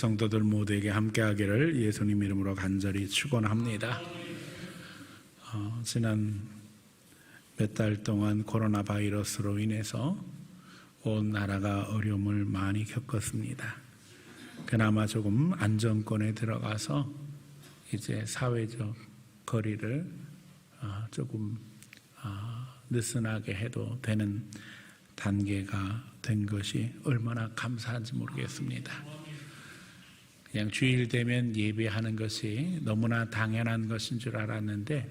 성도들 모두에게 함께하기를 예수님 이름으로 간절히 축원합니다. 지난 몇 달 동안 코로나 바이러스로 인해서 온 나라가 어려움을 많이 겪었습니다. 그나마 조금 안정권에 들어가서 이제 사회적 거리를 조금 느슨하게 해도 되는 단계가 된 것이 얼마나 감사한지 모르겠습니다. 그냥 주일 되면 예배하는 것이 너무나 당연한 것인 줄 알았는데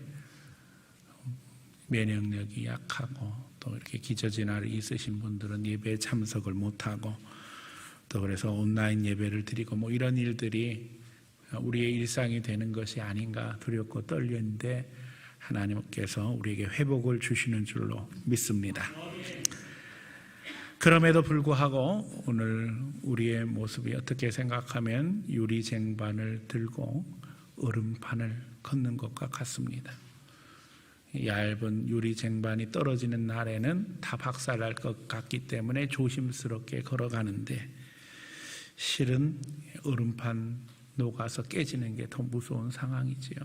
면역력이 약하고 또 이렇게 기저질환이 있으신 분들은 예배에 참석을 못하고 또 그래서 온라인 예배를 드리고 뭐 이런 일들이 우리의 일상이 되는 것이 아닌가 두렵고 떨리는데 하나님께서 우리에게 회복을 주시는 줄로 믿습니다. 그럼에도 불구하고 오늘 우리의 모습이 어떻게 생각하면 유리 쟁반을 들고 얼음판을 걷는 것과 같습니다. 얇은 유리 쟁반이 떨어지는 날에는 다 박살날 것 같기 때문에 조심스럽게 걸어가는데 실은 얼음판 녹아서 깨지는 게 더 무서운 상황이지요.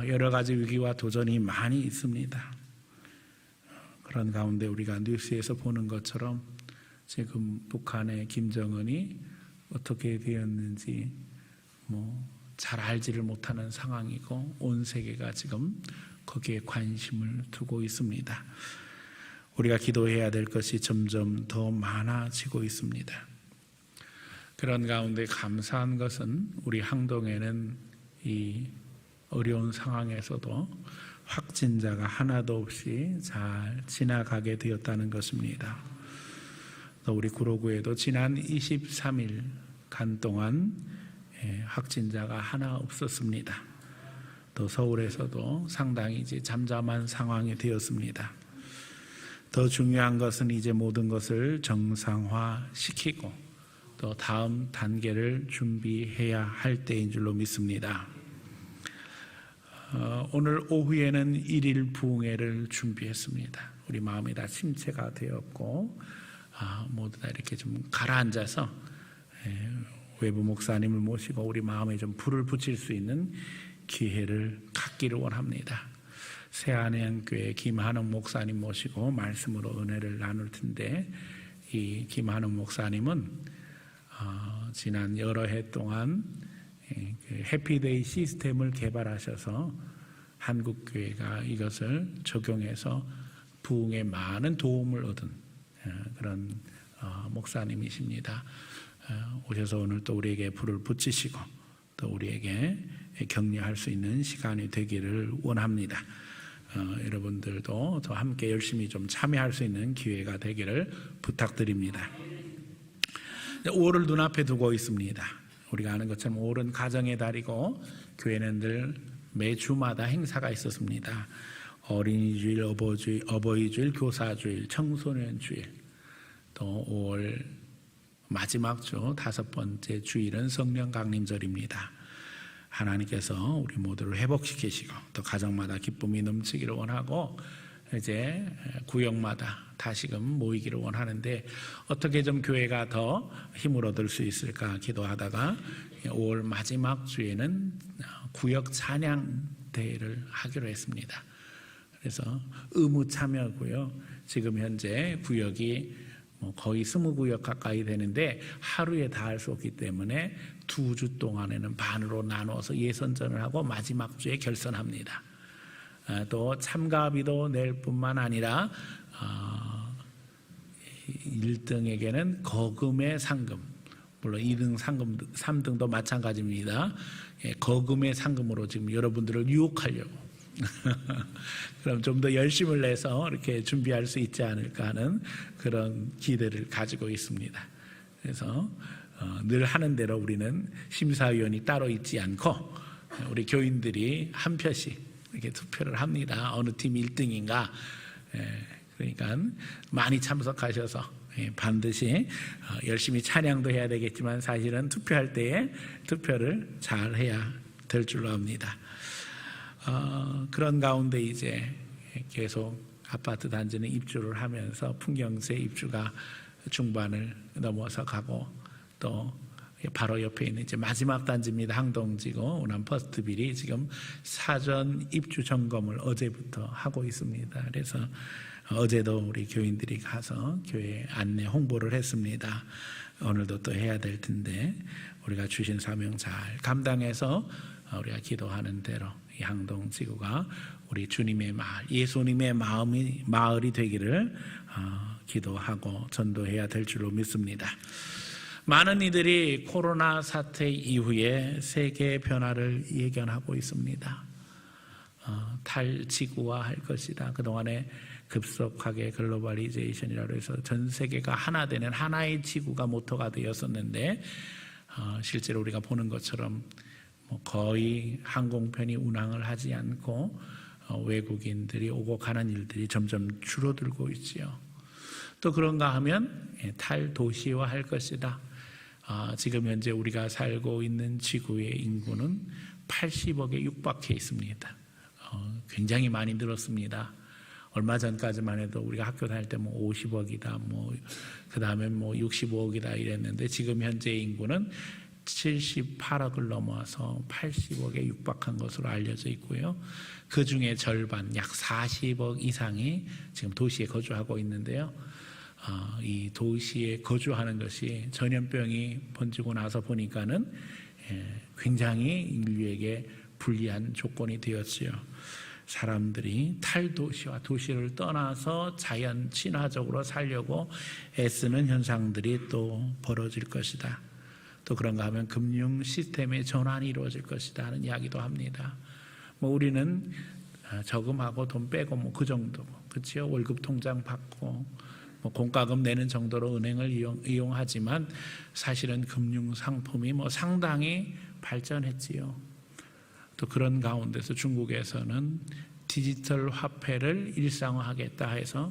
여러 가지 위기와 도전이 많이 있습니다. 그런 가운데 우리가 뉴스에서 보는 것처럼 지금 북한의 김정은이 어떻게 되었는지 잘 알지를 못하는 상황이고 온 세계가 지금 거기에 관심을 두고 있습니다. 우리가 기도해야 될 것이 점점 더 많아지고 있습니다. 그런 가운데 감사한 것은 우리 항동에는 이 어려운 상황에서도 확진자가 하나도 없이 잘 지나가게 되었다는 것입니다. 또 우리 구로구에도 지난 23일간 동안 확진자가 하나 없었습니다. 또 서울에서도 상당히 이제 잠잠한 상황이 되었습니다. 더 중요한 것은 이제 모든 것을 정상화시키고 또 다음 단계를 준비해야 할 때인 줄로 믿습니다. 오늘 오후에는 1일 부흥회를 준비했습니다. 우리 마음이 다 침체가 되었고 모두 다 이렇게 좀 가라앉아서 외부 목사님을 모시고 우리 마음에 좀 불을 붙일 수 있는 기회를 갖기를 원합니다. 새안양교회 김한옥 목사님 모시고 말씀으로 은혜를 나눌 텐데 이 김한옥 목사님은 지난 여러 해 동안 해피데이 시스템을 개발하셔서 한국교회가 이것을 적용해서 부흥에 많은 도움을 얻은 그런 목사님이십니다. 오셔서 오늘 또 우리에게 불을 붙이시고 또 우리에게 격려할 수 있는 시간이 되기를 원합니다. 여러분들도 더 함께 열심히 좀 참여할 수 있는 기회가 되기를 부탁드립니다. 5월을 눈앞에 두고 있습니다. 우리가 아는 것처럼 5월은 가정의 달이고 교회는 늘 매주마다 행사가 있었습니다. 어린이주일, 어버이주일, 교사주일, 청소년주일, 또 5월 마지막 주 5번째 주일은 성령 강림절입니다. 하나님께서 우리 모두를 회복시키시고 또 가정마다 기쁨이 넘치기를 원하고 이제 구역마다 다시금 모이기를 원하는데 어떻게 좀 교회가 더 힘을 얻을 수 있을까 기도하다가 5월 마지막 주에는 구역 찬양 대회를 하기로 했습니다. 그래서 의무 참여고요. 지금 현재 구역이 거의 20구역 가까이 되는데 하루에 다 할 수 없기 때문에 2주 동안에는 반으로 나누어서 예선전을 하고 마지막 주에 결선합니다. 또 참가비도 낼 뿐만 아니라 1등에게는 거금의 상금, 물론 2등 상금, 3등도 마찬가지입니다. 거금의 상금으로 지금 여러분들을 유혹하려고 그럼 좀 더 열심을 내서 이렇게 준비할 수 있지 않을까 하는 그런 기대를 가지고 있습니다. 그래서 늘 하는 대로 우리는 심사위원이 따로 있지 않고 우리 교인들이 한 표씩 이렇게 투표를 합니다. 어느 팀이 1등인가. 그러니까 많이 참석하셔서 반드시 열심히 찬양도 해야 되겠지만 사실은 투표할 때에 투표를 잘 해야 될 줄로 압니다. 그런 가운데 이제 계속 아파트 단지는 입주를 하면서 풍경세 입주가 중반을 넘어서 가고 또 바로 옆에 있는 이제 마지막 단지입니다. 항동지구 운암 퍼스트빌이 지금 사전 입주 점검을 어제부터 하고 있습니다. 그래서 어제도 우리 교인들이 가서 교회 안내 홍보를 했습니다. 오늘도 또 해야 될 텐데 우리가 주신 사명 잘 감당해서 우리가 기도하는 대로 이 항동지구가 우리 주님의 마을, 예수님의 마을이 되기를 기도하고 전도해야 될 줄로 믿습니다. 많은 이들이 코로나 사태 이후에 세계 변화를 예견하고 있습니다. 탈지구화 할 것이다. 그동안에 급속하게 글로벌리제이션이라고 해서 전 세계가 하나 되는 하나의 지구가 모토가 되었었는데 실제로 우리가 보는 것처럼 거의 항공편이 운항을 하지 않고 외국인들이 오고 가는 일들이 점점 줄어들고 있지요. 또 그런가 하면 탈도시화 할 것이다. 지금 현재 우리가 살고 있는 지구의 인구는 80억에 육박해 있습니다. 굉장히 많이 늘었습니다. 얼마 전까지만 해도 우리가 학교 다닐 때 50억이다, 그 다음에 65억이다 이랬는데 지금 현재 인구는 78억을 넘어서 80억에 육박한 것으로 알려져 있고요. 그 중에 절반, 약 40억 이상이 지금 도시에 거주하고 있는데요. 이 도시에 거주하는 것이 전염병이 번지고 나서 보니까는 굉장히 인류에게 불리한 조건이 되었지요. 사람들이 탈도시와 도시를 떠나서 자연 친화적으로 살려고 애쓰는 현상들이 또 벌어질 것이다. 또 그런가 하면 금융 시스템의 전환이 이루어질 것이다 하는 이야기도 합니다. 우리는 저금하고 돈 빼고 그 정도, 그렇죠? 월급 통장 받고 공과금 내는 정도로 은행을 이용하지만 사실은 금융 상품이 상당히 발전했지요. 또 그런 가운데서 중국에서는 디지털 화폐를 일상화하겠다 해서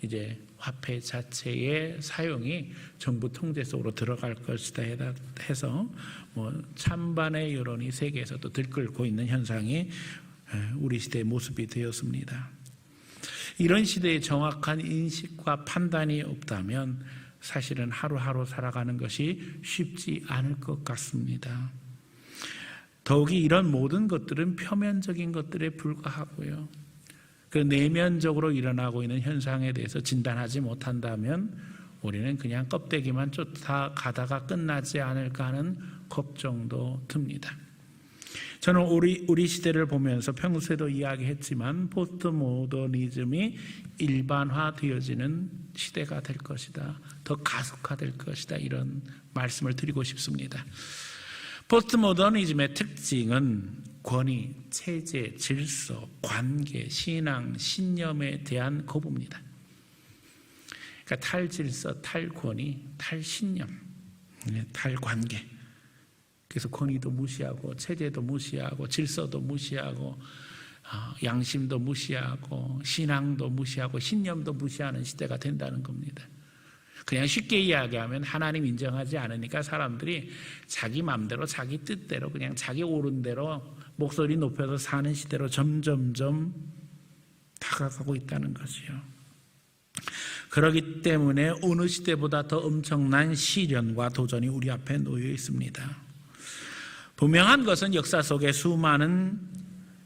이제 화폐 자체의 사용이 정부 통제 속으로 들어갈 것이다 해서 찬반의 여론이 세계에서 또 들끓고 있는 현상이 우리 시대의 모습이 되었습니다. 이런 시대에 정확한 인식과 판단이 없다면 사실은 하루하루 살아가는 것이 쉽지 않을 것 같습니다. 더욱이 이런 모든 것들은 표면적인 것들에 불과하고요. 그 내면적으로 일어나고 있는 현상에 대해서 진단하지 못한다면 우리는 그냥 껍데기만 쫓아가다가 끝나지 않을까 하는 걱정도 듭니다. 저는 우리 시대를 보면서 평소에도 이야기했지만 포스트 모더니즘이 일반화되어지는 시대가 될 것이다. 더 가속화될 것이다. 이런 말씀을 드리고 싶습니다. 포스트 모더니즘의 특징은 권위, 체제, 질서, 관계, 신앙, 신념에 대한 거부입니다. 그러니까 탈질서, 탈권위, 탈신념, 탈관계. 그래서 권위도 무시하고 체제도 무시하고 질서도 무시하고 양심도 무시하고 신앙도 무시하고 신념도 무시하는 시대가 된다는 겁니다. 그냥 쉽게 이야기하면 하나님 인정하지 않으니까 사람들이 자기 마음대로 자기 뜻대로 그냥 자기 옳은 대로 목소리 높여서 사는 시대로 점점점 다가가고 있다는 것이요. 그렇기 때문에 어느 시대보다 더 엄청난 시련과 도전이 우리 앞에 놓여 있습니다. 분명한 것은 역사 속에 수많은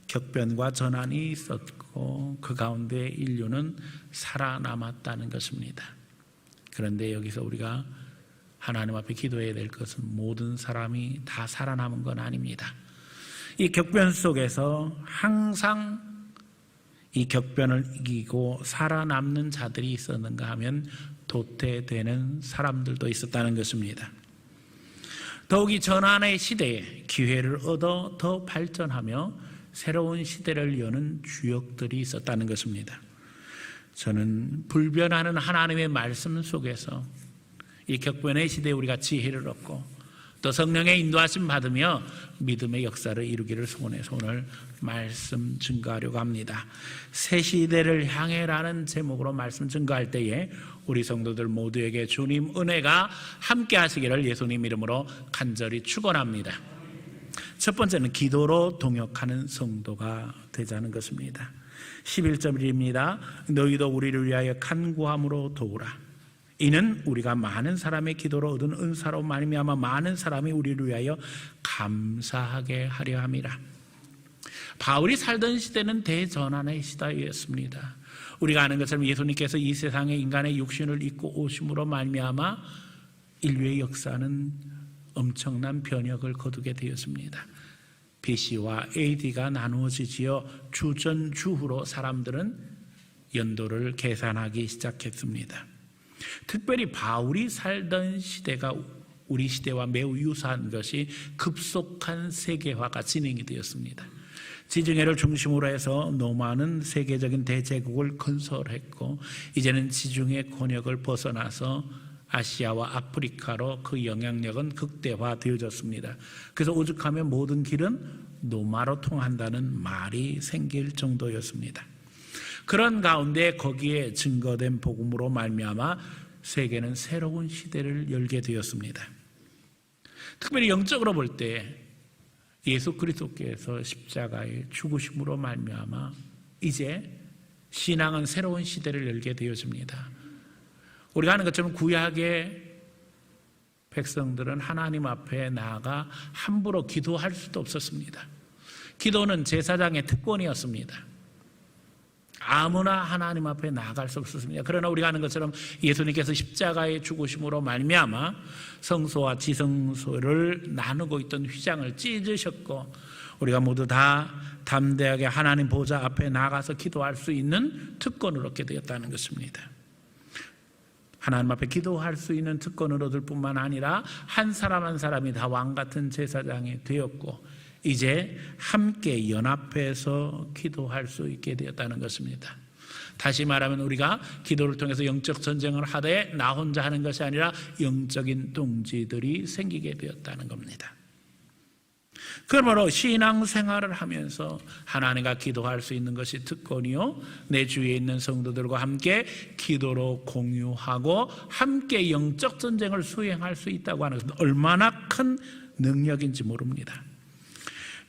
격변과 전환이 있었고 그 가운데 인류는 살아남았다는 것입니다. 그런데 여기서 우리가 하나님 앞에 기도해야 될 것은 모든 사람이 다 살아남은 건 아닙니다. 이 격변 속에서 항상 이 격변을 이기고 살아남는 자들이 있었는가 하면 도태되는 사람들도 있었다는 것입니다. 더욱이 전환의 시대에 기회를 얻어 더 발전하며 새로운 시대를 여는 주역들이 있었다는 것입니다. 저는 불변하는 하나님의 말씀 속에서 이 격변의 시대에 우리가 지혜를 얻고 또 성령의 인도하심 받으며 믿음의 역사를 이루기를 소원해서 오늘 말씀 증거하려고 합니다. 새 시대를 향해라는 제목으로 말씀 증거할 때에 우리 성도들 모두에게 주님 은혜가 함께 하시기를 예수님 이름으로 간절히 축원합니다. 첫 번째는 기도로 동역하는 성도가 되자는 것입니다. 11.1입니다. 너희도 우리를 위하여 간구함으로 도우라. 이는 우리가 많은 사람의 기도로 얻은 은사로 말미암아 많은 사람이 우리를 위하여 감사하게 하려 함이라. 바울이 살던 시대는 대전환의 시대였습니다. 우리가 아는 것처럼 예수님께서 이 세상에 인간의 육신을 입고 오심으로 말미암아 인류의 역사는 엄청난 변혁을 거두게 되었습니다. BC와 AD가 나누어지지요. 주전주후로 사람들은 연도를 계산하기 시작했습니다. 특별히 바울이 살던 시대가 우리 시대와 매우 유사한 것이 급속한 세계화가 진행이 되었습니다. 지중해를 중심으로 해서 노마는 세계적인 대제국을 건설했고, 이제는 지중해 권역을 벗어나서 아시아와 아프리카로 그 영향력은 극대화되어졌습니다. 그래서 오죽하면 모든 길은 노마로 통한다는 말이 생길 정도였습니다. 그런 가운데 거기에 증거된 복음으로 말미암아 세계는 새로운 시대를 열게 되었습니다. 특별히 영적으로 볼 때 예수 그리스도께서 십자가의 죽으심으로 말미암아 이제 신앙은 새로운 시대를 열게 되어집니다. 우리가 아는 것처럼 구약의 백성들은 하나님 앞에 나아가 함부로 기도할 수도 없었습니다. 기도는 제사장의 특권이었습니다. 아무나 하나님 앞에 나아갈 수 없었습니다. 그러나 우리가 아는 것처럼 예수님께서 십자가의 죽으심으로 말미암아 성소와 지성소를 나누고 있던 휘장을 찢으셨고, 우리가 모두 다 담대하게 하나님 보좌 앞에 나가서 기도할 수 있는 특권을 얻게 되었다는 것입니다. 하나님 앞에 기도할 수 있는 특권을 얻을 뿐만 아니라 한 사람 한 사람이 다 왕같은 제사장이 되었고, 이제 함께 연합해서 기도할 수 있게 되었다는 것입니다. 다시 말하면 우리가 기도를 통해서 영적 전쟁을 하되 나 혼자 하는 것이 아니라 영적인 동지들이 생기게 되었다는 겁니다. 그러므로 신앙생활을 하면서 하나님과 기도할 수 있는 것이 특권이요, 내 주위에 있는 성도들과 함께 기도로 공유하고 함께 영적 전쟁을 수행할 수 있다고 하는 것은 얼마나 큰 능력인지 모릅니다.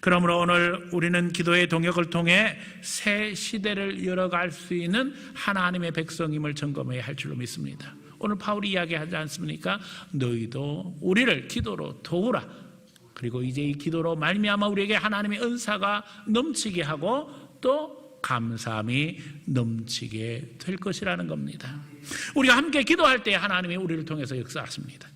그러므로 오늘 우리는 기도의 동역을 통해 새 시대를 열어갈 수 있는 하나님의 백성임을 점검해야 할 줄로 믿습니다. 오늘 바울이 이야기하지 않습니까? 너희도 우리를 기도로 도우라. 그리고 이제 이 기도로 말미암아 우리에게 하나님의 은사가 넘치게 하고 또 감사함이 넘치게 될 것이라는 겁니다. 우리가 함께 기도할 때 하나님이 우리를 통해서 역사하십니다.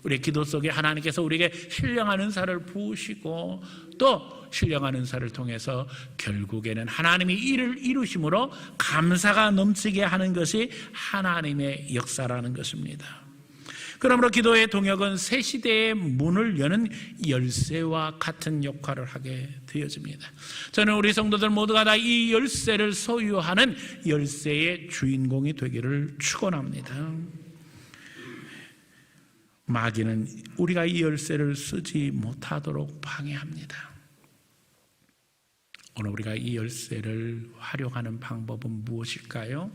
우리의 기도 속에 하나님께서 우리에게 신령한 은사를 부으시고 또 신령한 은사를 통해서 결국에는 하나님이 이를 이루심으로 감사가 넘치게 하는 것이 하나님의 역사라는 것입니다. 그러므로 기도의 동역은 새 시대의 문을 여는 열쇠와 같은 역할을 하게 되어집니다. 저는 우리 성도들 모두가 다 이 열쇠를 소유하는 열쇠의 주인공이 되기를 축원합니다. 마귀는 우리가 이 열쇠를 쓰지 못하도록 방해합니다. 오늘 우리가 이 열쇠를 활용하는 방법은 무엇일까요?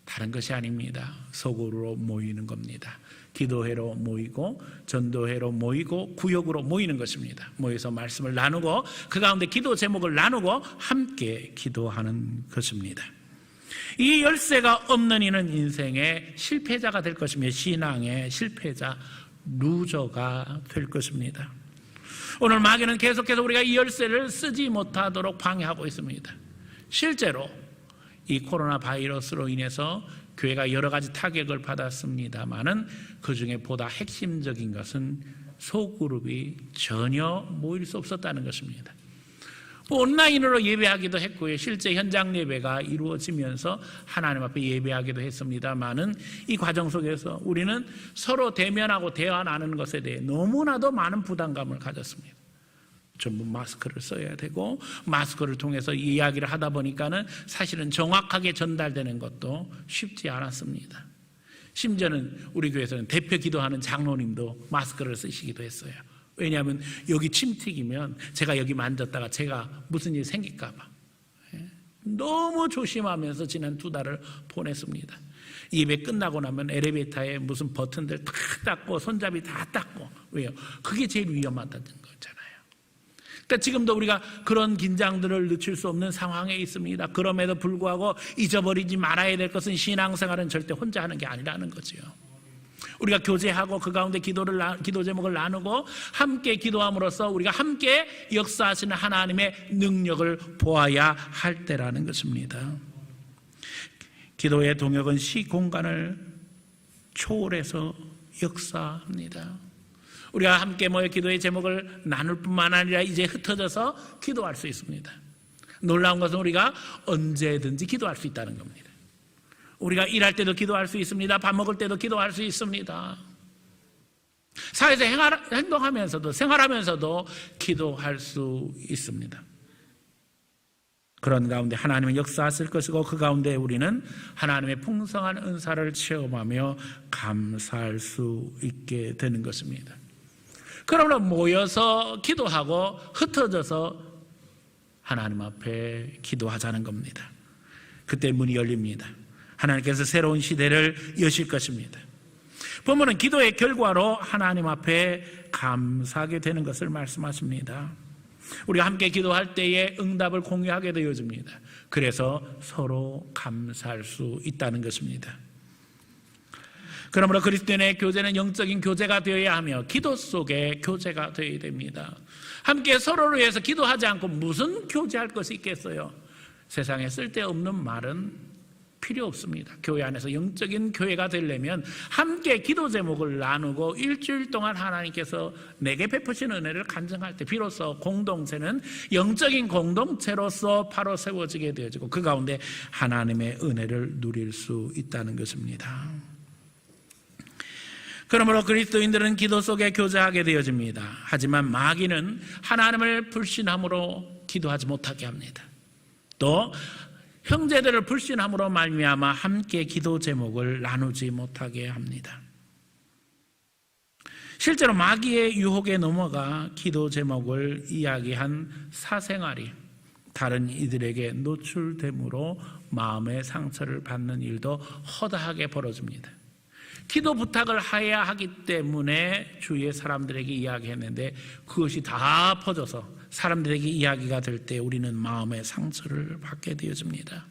다른 것이 아닙니다. 소그룹으로 모이는 겁니다. 기도회로 모이고 전도회로 모이고 구역으로 모이는 것입니다. 모여서 말씀을 나누고 그 가운데 기도 제목을 나누고 함께 기도하는 것입니다. 이 열쇠가 없는 이는 인생의 실패자가 될 것이며 신앙의 실패자, 루저가 될 것입니다. 오늘 마귀는 계속해서 우리가 이 열쇠를 쓰지 못하도록 방해하고 있습니다. 실제로 이 코로나 바이러스로 인해서 교회가 여러 가지 타격을 받았습니다마는 그 중에 보다 핵심적인 것은 소그룹이 전혀 모일 수 없었다는 것입니다. 온라인으로 예배하기도 했고요. 실제 현장 예배가 이루어지면서 하나님 앞에 예배하기도 했습니다마는 이 과정 속에서 우리는 서로 대면하고 대화 나누는 것에 대해 너무나도 많은 부담감을 가졌습니다. 전부 마스크를 써야 되고 마스크를 통해서 이야기를 하다 보니까는 사실은 정확하게 전달되는 것도 쉽지 않았습니다. 심지어는 우리 교회에서는 대표 기도하는 장로님도 마스크를 쓰시기도 했어요. 왜냐하면 여기 침 튀기면 제가 여기 만졌다가 제가 무슨 일이 생길까 봐 너무 조심하면서 지난 2달을 보냈습니다. 예배 끝나고 나면 엘리베이터에 무슨 버튼들 다 닦고 손잡이 다 닦고. 왜요? 그게 제일 위험하다는 거잖아요. 그러니까 지금도 우리가 그런 긴장들을 늦출 수 없는 상황에 있습니다. 그럼에도 불구하고 잊어버리지 말아야 될 것은 신앙생활은 절대 혼자 하는 게 아니라는 거죠. 우리가 교제하고 그 가운데 기도 제목을 나누고 함께 기도함으로써 우리가 함께 역사하시는 하나님의 능력을 보아야 할 때라는 것입니다. 기도의 동역은 시공간을 초월해서 역사합니다. 우리가 함께 모여 기도의 제목을 나눌 뿐만 아니라 이제 흩어져서 기도할 수 있습니다. 놀라운 것은 우리가 언제든지 기도할 수 있다는 겁니다. 우리가 일할 때도 기도할 수 있습니다. 밥 먹을 때도 기도할 수 있습니다. 사회에서 행동하면서도 생활하면서도 기도할 수 있습니다. 그런 가운데 하나님은 역사하실 것이고 그 가운데 우리는 하나님의 풍성한 은사를 체험하며 감사할 수 있게 되는 것입니다. 그러므로 모여서 기도하고 흩어져서 하나님 앞에 기도하자는 겁니다. 그때 문이 열립니다. 하나님께서 새로운 시대를 여실 것입니다. 본문은 기도의 결과로 하나님 앞에 감사하게 되는 것을 말씀하십니다. 우리가 함께 기도할 때에 응답을 공유하게 되어집니다. 그래서 서로 감사할 수 있다는 것입니다. 그러므로 그리스도인의 교제는 영적인 교제가 되어야 하며 기도 속에 교제가 되어야 됩니다. 함께 서로를 위해서 기도하지 않고 무슨 교제할 것이 있겠어요? 세상에 쓸데없는 말은 필요 없습니다. 교회 안에서 영적인 교회가 되려면 함께 기도 제목을 나누고 일주일 동안 하나님께서 내게 베푸신 은혜를 간증할 때 비로소 공동체는 영적인 공동체로서 바로 세워지게 되어지고 그 가운데 하나님의 은혜를 누릴 수 있다는 것입니다. 그러므로 그리스도인들은 기도 속에 교제하게 되어집니다. 하지만 마귀는 하나님을 불신함으로 기도하지 못하게 합니다. 또 형제들을 불신함으로 말미암아 함께 기도 제목을 나누지 못하게 합니다. 실제로 마귀의 유혹에 넘어가 기도 제목을 이야기한 사생활이 다른 이들에게 노출됨으로 마음의 상처를 받는 일도 허다하게 벌어집니다. 기도 부탁을 해야 하기 때문에 주위의 사람들에게 이야기했는데 그것이 다 퍼져서 사람들에게 이야기가 될 때 우리는 마음의 상처를 받게 되어집니다.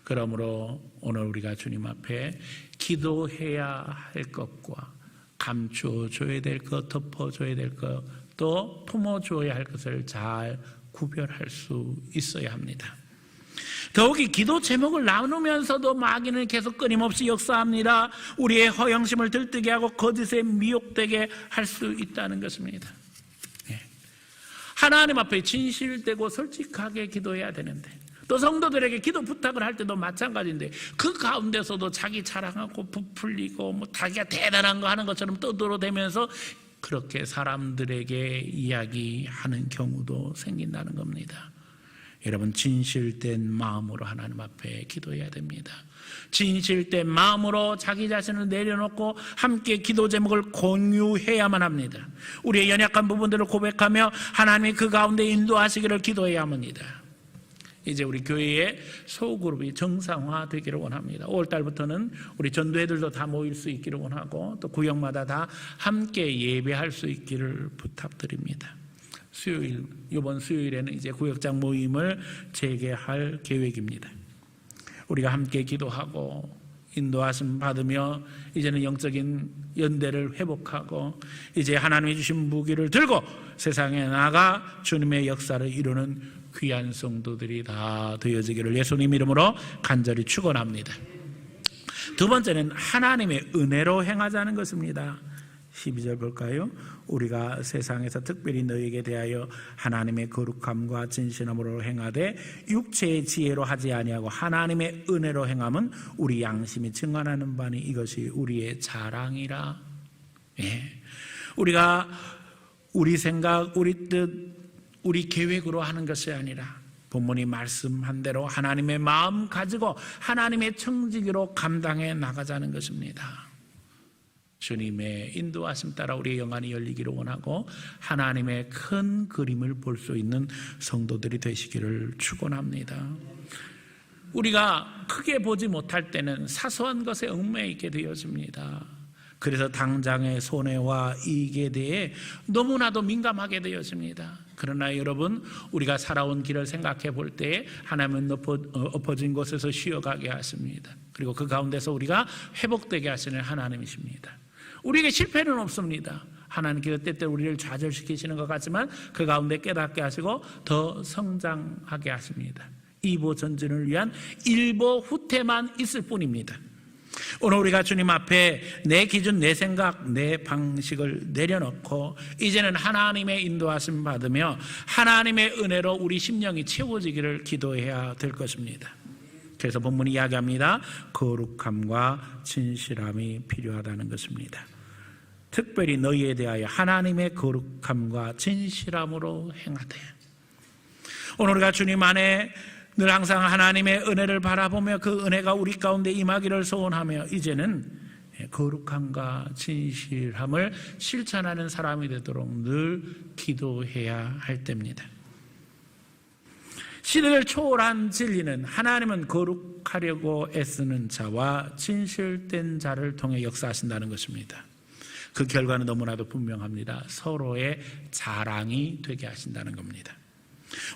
그러므로 오늘 우리가 주님 앞에 기도해야 할 것과 감추어줘야 될 것, 덮어줘야 될 것, 또 품어줘야 할 것을 잘 구별할 수 있어야 합니다. 더욱이 기도 제목을 나누면서도 마귀는 계속 끊임없이 역사합니다. 우리의 허영심을 들뜨게 하고 거짓에 미혹되게 할 수 있다는 것입니다. 하나님 앞에 진실되고 솔직하게 기도해야 되는데 또 성도들에게 기도 부탁을 할 때도 마찬가지인데 그 가운데서도 자기 자랑하고 부풀리고 뭐 자기가 대단한 거 하는 것처럼 떠들어대면서 그렇게 사람들에게 이야기하는 경우도 생긴다는 겁니다. 여러분, 진실된 마음으로 하나님 앞에 기도해야 됩니다. 진실된 마음으로 자기 자신을 내려놓고 함께 기도 제목을 공유해야만 합니다. 우리의 연약한 부분들을 고백하며 하나님이 그 가운데 인도하시기를 기도해야 합니다. 이제 우리 교회의 소그룹이 정상화되기를 원합니다. 5월달부터는 우리 전도회들도 다 모일 수 있기를 원하고 또 구역마다 다 함께 예배할 수 있기를 부탁드립니다. 이번 수요일에는 이제 구역장 모임을 재개할 계획입니다. 우리가 함께 기도하고 인도하심 받으며 이제는 영적인 연대를 회복하고 이제 하나님이 주신 무기를 들고 세상에 나가 주님의 역사를 이루는 귀한 성도들이 다 되어지기를 예수님 이름으로 간절히 축원합니다. 두 번째는 하나님의 은혜로 행하자는 것입니다. 12절 볼까요? 우리가 세상에서 특별히 너희에게 대하여 하나님의 거룩함과 진실함으로 행하되 육체의 지혜로 하지 아니하고 하나님의 은혜로 행함은 우리 양심이 증언하는 바니 이것이 우리의 자랑이라. 우리가 우리 생각, 우리 뜻, 우리 계획으로 하는 것이 아니라 본문이 말씀한 대로 하나님의 마음 가지고 하나님의 청지기로 감당해 나가자는 것입니다. 주님의 인도하심 따라 우리의 영안이 열리기를 원하고 하나님의 큰 그림을 볼 수 있는 성도들이 되시기를 축원합니다. 우리가 크게 보지 못할 때는 사소한 것에 얽매여 있게 되어집니다. 그래서 당장의 손해와 이익에 대해 너무나도 민감하게 되어집니다. 그러나 여러분, 우리가 살아온 길을 생각해 볼 때 하나님은 엎어진 곳에서 쉬어가게 하십니다. 그리고 그 가운데서 우리가 회복되게 하시는 하나님이십니다. 우리에게 실패는 없습니다. 하나님께서 때때로 우리를 좌절시키시는 것 같지만 그 가운데 깨닫게 하시고 더 성장하게 하십니다. 이보 전진을 위한 일보 후퇴만 있을 뿐입니다. 오늘 우리가 주님 앞에 내 기준, 내 생각, 내 방식을 내려놓고 이제는 하나님의 인도하심 받으며 하나님의 은혜로 우리 심령이 채워지기를 기도해야 될 것입니다. 그래서 본문이 이야기합니다. 거룩함과 진실함이 필요하다는 것입니다. 특별히 너희에 대하여 하나님의 거룩함과 진실함으로 행하되. 오늘 우리가 주님 안에 늘 항상 하나님의 은혜를 바라보며 그 은혜가 우리 가운데 임하기를 소원하며 이제는 거룩함과 진실함을 실천하는 사람이 되도록 늘 기도해야 할 때입니다. 시대를 초월한 진리는 하나님은 거룩하려고 애쓰는 자와 진실된 자를 통해 역사하신다는 것입니다. 그 결과는 너무나도 분명합니다. 서로의 자랑이 되게 하신다는 겁니다.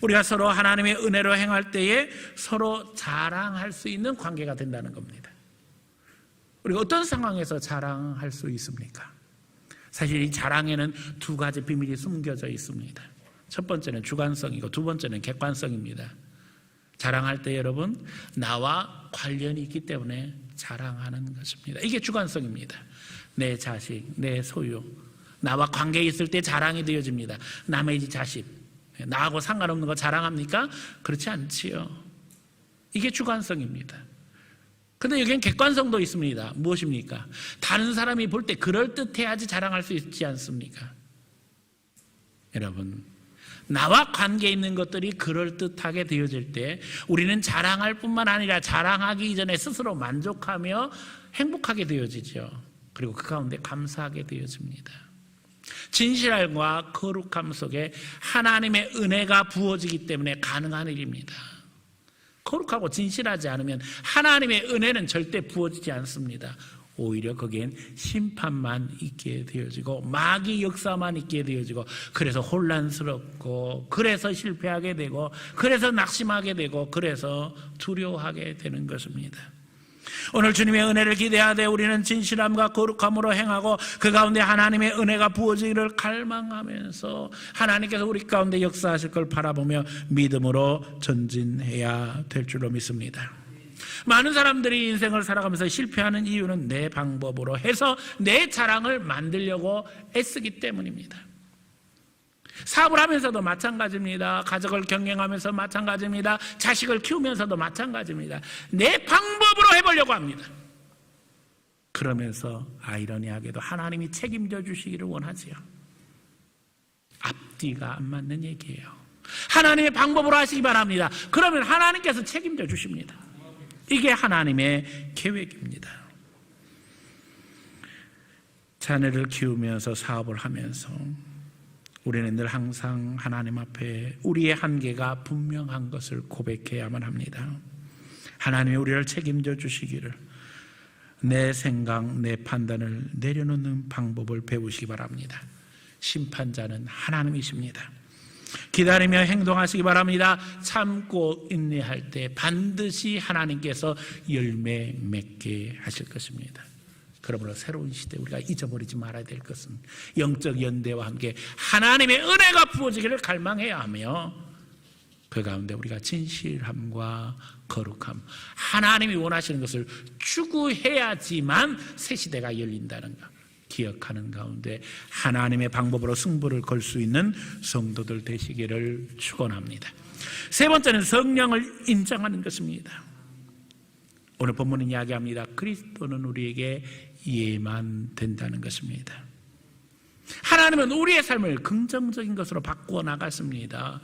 우리가 서로 하나님의 은혜로 행할 때에 서로 자랑할 수 있는 관계가 된다는 겁니다. 우리가 어떤 상황에서 자랑할 수 있습니까? 사실 이 자랑에는 두 가지 비밀이 숨겨져 있습니다. 첫 번째는 주관성이고 두 번째는 객관성입니다. 자랑할 때 여러분, 나와 관련이 있기 때문에 자랑하는 것입니다. 이게 주관성입니다. 내 자식, 내 소유, 나와 관계 있을 때 자랑이 되어집니다. 남의 집 자식, 나하고 상관없는 거 자랑합니까? 그렇지 않지요. 이게 주관성입니다. 그런데 여기엔 객관성도 있습니다. 무엇입니까? 다른 사람이 볼 때 그럴듯해야지 자랑할 수 있지 않습니까? 여러분, 나와 관계 있는 것들이 그럴듯하게 되어질 때 우리는 자랑할 뿐만 아니라 자랑하기 이전에 스스로 만족하며 행복하게 되어지죠. 그리고 그 가운데 감사하게 되어집니다. 진실함과 거룩함 속에 하나님의 은혜가 부어지기 때문에 가능한 일입니다. 거룩하고 진실하지 않으면 하나님의 은혜는 절대 부어지지 않습니다. 오히려 거기엔 심판만 있게 되어지고 마귀 역사만 있게 되어지고 그래서 혼란스럽고 그래서 실패하게 되고 그래서 낙심하게 되고 그래서 두려워하게 되는 것입니다. 오늘 주님의 은혜를 기대하되 우리는 진실함과 거룩함으로 행하고 그 가운데 하나님의 은혜가 부어지기를 갈망하면서 하나님께서 우리 가운데 역사하실 걸 바라보며 믿음으로 전진해야 될 줄로 믿습니다. 많은 사람들이 인생을 살아가면서 실패하는 이유는 내 방법으로 해서 내 자랑을 만들려고 애쓰기 때문입니다. 사업을 하면서도 마찬가지입니다. 가족을 경영하면서 마찬가지입니다. 자식을 키우면서도 마찬가지입니다. 내 방법으로 해보려고 합니다. 그러면서 아이러니하게도 하나님이 책임져 주시기를 원하지요. 앞뒤가 안 맞는 얘기예요. 하나님의 방법으로 하시기 바랍니다. 그러면 하나님께서 책임져 주십니다. 이게 하나님의 계획입니다. 자녀를 키우면서 사업을 하면서 우리는 늘 항상 하나님 앞에 우리의 한계가 분명한 것을 고백해야만 합니다. 하나님이 우리를 책임져 주시기를 내 생각, 내 판단을 내려놓는 방법을 배우시기 바랍니다. 심판자는 하나님이십니다. 기다리며 행동하시기 바랍니다. 참고 인내할 때 반드시 하나님께서 열매 맺게 하실 것입니다. 그러므로 새로운 시대 우리가 잊어버리지 말아야 될 것은 영적 연대와 함께 하나님의 은혜가 부어지기를 갈망해야 하며 그 가운데 우리가 진실함과 거룩함, 하나님이 원하시는 것을 추구해야지만 새 시대가 열린다는 것 기억하는 가운데 하나님의 방법으로 승부를 걸 수 있는 성도들 되시기를 축원합니다. 세 번째는 성령을 인정하는 것입니다. 오늘 본문은 이야기합니다. 그리스도는 우리에게 예만 된다는 것입니다. 하나님은 우리의 삶을 긍정적인 것으로 바꾸어 나갔습니다.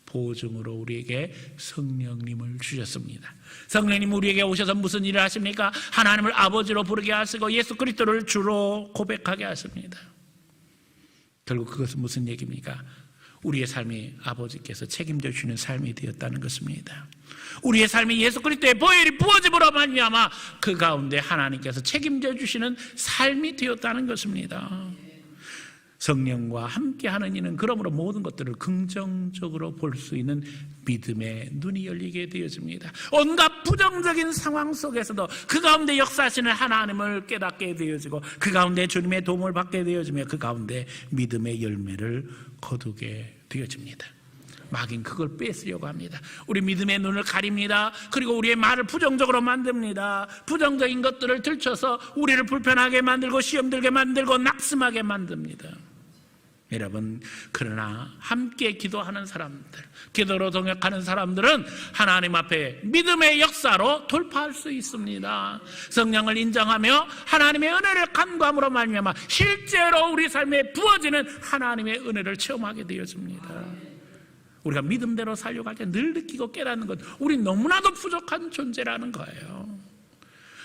보증으로 우리에게 성령님을 주셨습니다. 성령님 우리에게 오셔서 무슨 일을 하십니까? 하나님을 아버지로 부르게 하시고 예수 그리스도를 주로 고백하게 하십니다. 결국 그것은 무슨 얘기입니까? 우리의 삶이 아버지께서 책임져 주시는 삶이 되었다는 것입니다. 우리의 삶이 예수 그리스도의 보혈이 부어짐으로 말미암아 그 가운데 하나님께서 책임져 주시는 삶이 되었다는 것입니다. 성령과 함께하는 이는 그러므로 모든 것들을 긍정적으로 볼 수 있는 믿음의 눈이 열리게 되어집니다. 온갖 부정적인 상황 속에서도 그 가운데 역사하시는 하나님을 깨닫게 되어지고 그 가운데 주님의 도움을 받게 되어지며 그 가운데 믿음의 열매를 거두게 되어집니다. 마귀는 그걸 뺏으려고 합니다. 우리 믿음의 눈을 가립니다. 그리고 우리의 말을 부정적으로 만듭니다. 부정적인 것들을 들춰서 우리를 불편하게 만들고 시험 들게 만들고 낙심하게 만듭니다. 여러분, 그러나 함께 기도하는 사람들, 기도로 동역하는 사람들은 하나님 앞에 믿음의 역사로 돌파할 수 있습니다. 성령을 인정하며 하나님의 은혜를 간구함으로 말미암아 실제로 우리 삶에 부어지는 하나님의 은혜를 체험하게 되어집니다. 우리가 믿음대로 살려고 할 때 늘 느끼고 깨닫는 것, 우리 너무나도 부족한 존재라는 거예요.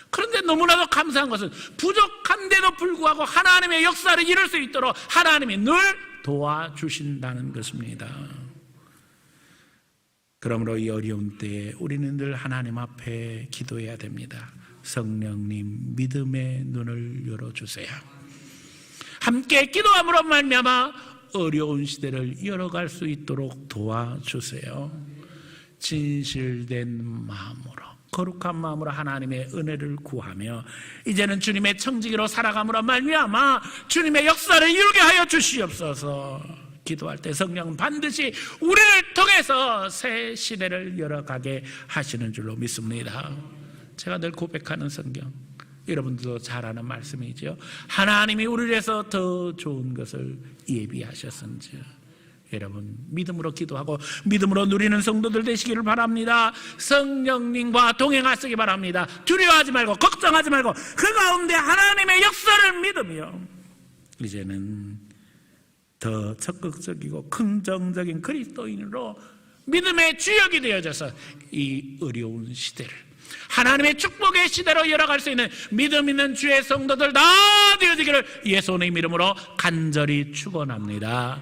그런데 너무나도 감사한 것은 부족한데도 불구하고 하나님의 역사를 이룰 수 있도록 하나님이 늘 도와주신다는 것입니다. 그러므로 이 어려운 때에 우리는 늘 하나님 앞에 기도해야 됩니다. 성령님, 믿음의 눈을 열어주세요. 함께 기도함으로 말미암아 어려운 시대를 열어갈 수 있도록 도와주세요. 진실된 마음으로, 거룩한 마음으로 하나님의 은혜를 구하며 이제는 주님의 청지기로 살아감으로 말미암아 주님의 역사를 이루게 하여 주시옵소서. 기도할 때 성령은 반드시 우리를 통해서 새 시대를 열어가게 하시는 줄로 믿습니다. 제가 늘 고백하는 성경, 여러분들도 잘 아는 말씀이죠. 하나님이 우리를 위해서 더 좋은 것을 예비하셨은지. 여러분, 믿음으로 기도하고 믿음으로 누리는 성도들 되시기를 바랍니다. 성령님과 동행하시기 바랍니다. 두려워하지 말고 걱정하지 말고 그 가운데 하나님의 역사를 믿으며 이제는 더 적극적이고 긍정적인 그리스도인으로 믿음의 주역이 되어져서 이 어려운 시대를 하나님의 축복의 시대로 열어갈 수 있는 믿음 있는 주의 성도들 다 되어지기를 예수의 이름으로 간절히 축원합니다.